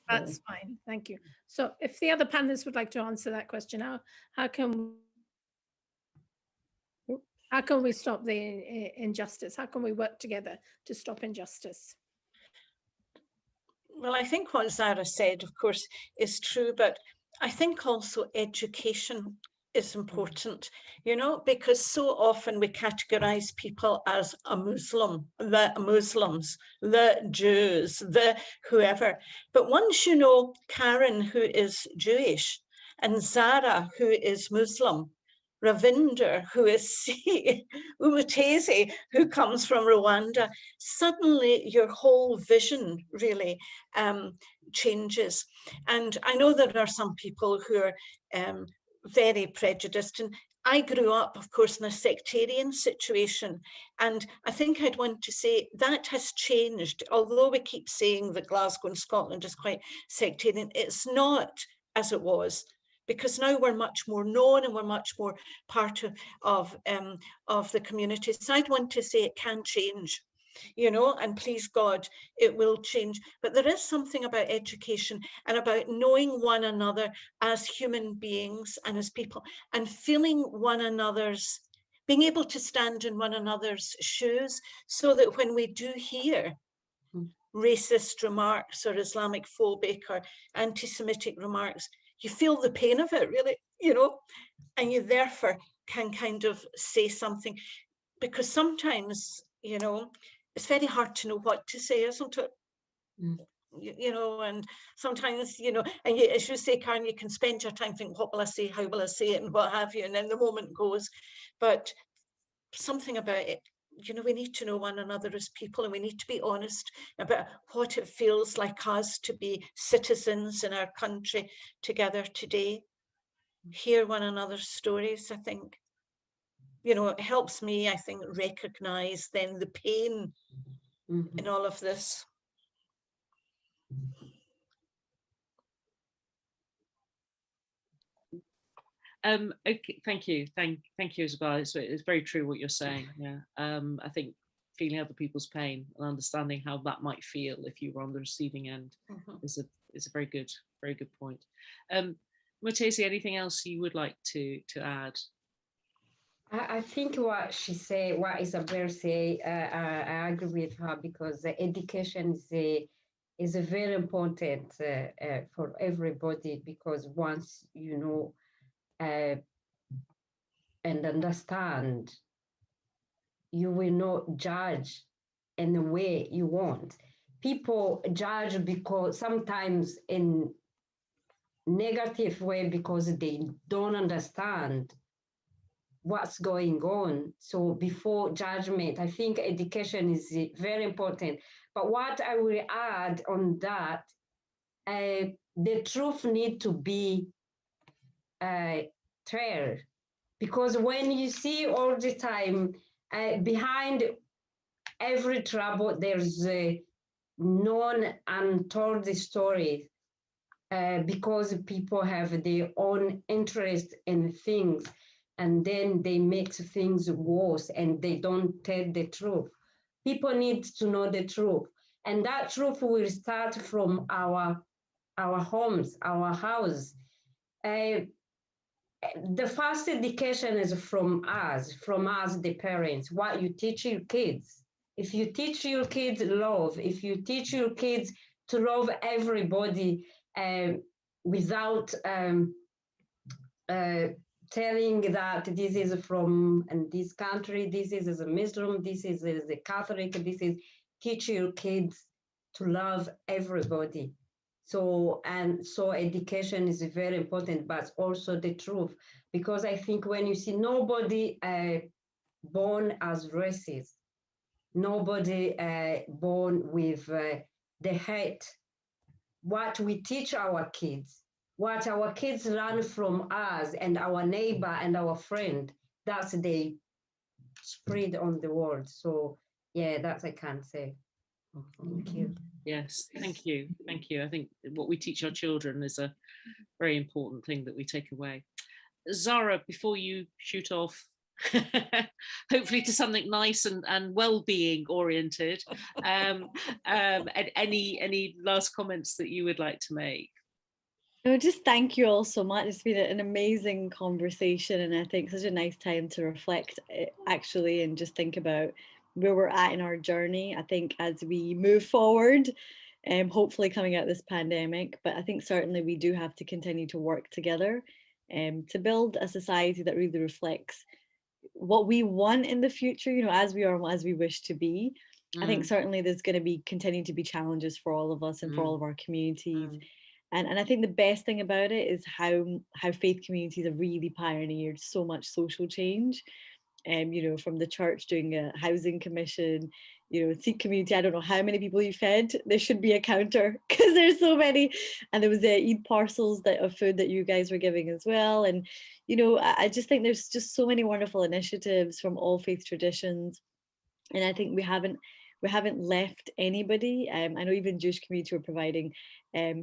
That's fine, thank you. So if the other panelists would like to answer that question, how can we stop the injustice? How can we work together to stop injustice? Well, I think what Zara said, of course, is true, but I think also education is important, you know, because so often we categorize people as a Muslim, the Muslims, the Jews, the whoever. But once you know Karen, who is Jewish, and Zara, who is Muslim, Ravinder, who is Sikh, Umutesi, who comes from Rwanda, suddenly your whole vision really changes. And I know there are some people who are very prejudiced, and I grew up, of course, in a sectarian situation, and I think I'd want to say that has changed. Although we keep saying that Glasgow and Scotland is quite sectarian, it's not as it was, because now we're much more known and we're much more part of the community. So I'd want to say it can change, you know, and please God, it will change. But there is something about education and about knowing one another as human beings and as people, and feeling one another's, being able to stand in one another's shoes, so that when we do hear racist remarks or Islamic phobic or anti-Semitic remarks, you feel the pain of it, really, you know, and you therefore can kind of say something, because sometimes, you know, it's very hard to know what to say, isn't it? You know, and sometimes, you know, and you, as you say, Karen, you can spend your time thinking, what will I say, how will I say it, and what have you, and then the moment goes. But something about it, you know, we need to know one another as people, and we need to be honest about what it feels like us to be citizens in our country together today. Hear one another's stories, I think. you know, it helps me, I think, recognize then the pain in all of this. Okay, thank you, thank you, Isabel. It's very true what you're saying. Yeah, I think feeling other people's pain and understanding how that might feel if you were on the receiving end is a very good point. Umutesi, anything else you would like to add? I think what she said, what Isabel said, I agree with her, because education is a very important for everybody, because once you know and understand, you will not judge in the way you want. People judge because sometimes in negative way, because they don't understand what's going on. So before judgment, I think education is very important. But what I will add on that, the truth need to be told, because when you see all the time behind every trouble, there's a non-untold story, because people have their own interest in things, and then they make things worse and they don't tell the truth. People need to know the truth, and that truth will start from our homes, our house. The first education is from us, the parents, what you teach your kids. If you teach your kids love, if you teach your kids to love everybody without telling that this is from this country, this is a Muslim, this is a Catholic, teach your kids to love everybody. So education is very important, but also the truth, because I think when you see nobody born as racist, nobody born with the hate, what we teach our kids, what our kids learn from us and our neighbor and our friend, that's they spread on the world. So yeah, that's I can say. Thank you. Yes, thank you. I think what we teach our children is a very important thing that we take away. Zara, before you shoot off, hopefully to something nice and well-being oriented, and any last comments that you would like to make? No, just thank you all so much. It's been an amazing conversation, and I think such a nice time to reflect actually and just think about where we're at in our journey. I think as we move forward, hopefully coming out of this pandemic, but I think certainly we do have to continue to work together to build a society that really reflects what we want in the future, you know, as we are and as we wish to be. I think certainly there's going to be continue to be challenges for all of us and for all of our communities. And I think the best thing about it is how faith communities have really pioneered so much social change. You know, from the church doing a housing commission, you know, Sikh community, I don't know how many people you fed. There should be a counter because there's so many. And there was Eid parcels of food that you guys were giving as well. And, you know, I just think there's just so many wonderful initiatives from all faith traditions. And I think we haven't left anybody. I know even Jewish community were providing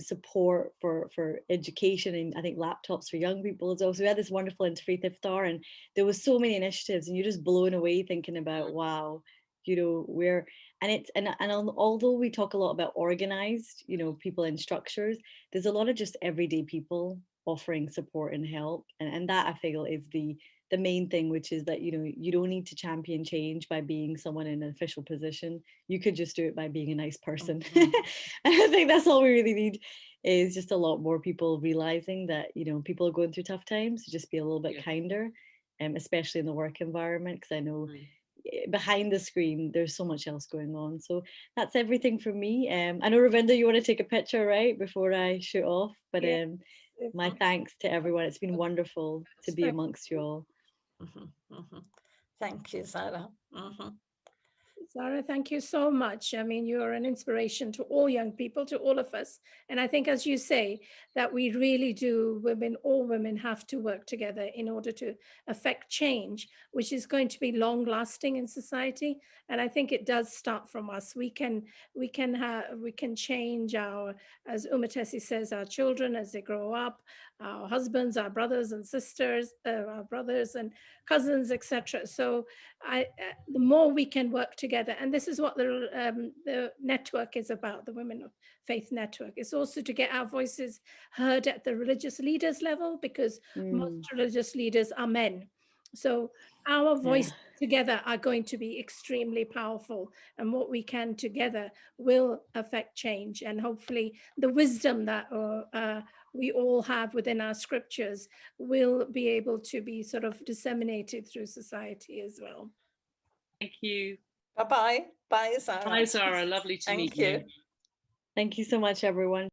support for education, and I think laptops for young people as well. So we had this wonderful interfaith iftar, and there was so many initiatives, and you're just blown away thinking about, wow, you know, although we talk a lot about organized, you know, people in structures, there's a lot of just everyday people offering support and help, and that I feel is the main thing, which is that, you know, you don't need to champion change by being someone in an official position. You could just do it by being a nice person. And I think that's all we really need, is just a lot more people realizing that, you know, people are going through tough times, so just be a little bit kinder, especially in the work environment, because I know behind the screen there's so much else going on. So that's everything from me. I know, Ravinda, you want to take a picture right before I shoot off, but my thanks to everyone. It's been wonderful to be amongst you all. Thank you, Zara. Zara, thank you so much. I mean, you are an inspiration to all young people, to all of us. And I think, as you say, that we really do, all women have to work together in order to affect change, which is going to be long lasting in society. And I think it does start from us. We can change our, as Umutesi says, our children as they grow up, our husbands, our brothers and sisters, our brothers and cousins, etc. So the more we can work together, and this is what the network is about, the Women of Faith Network, is also to get our voices heard at the religious leaders level, because most religious leaders are men. So our voices together are going to be extremely powerful, and what we can together will affect change. And hopefully the wisdom that we all have within our scriptures will be able to be sort of disseminated through society as well. Thank you. Bye-bye. Bye, Zara. Bye, Zara. Lovely to meet you. Thank you so much, everyone.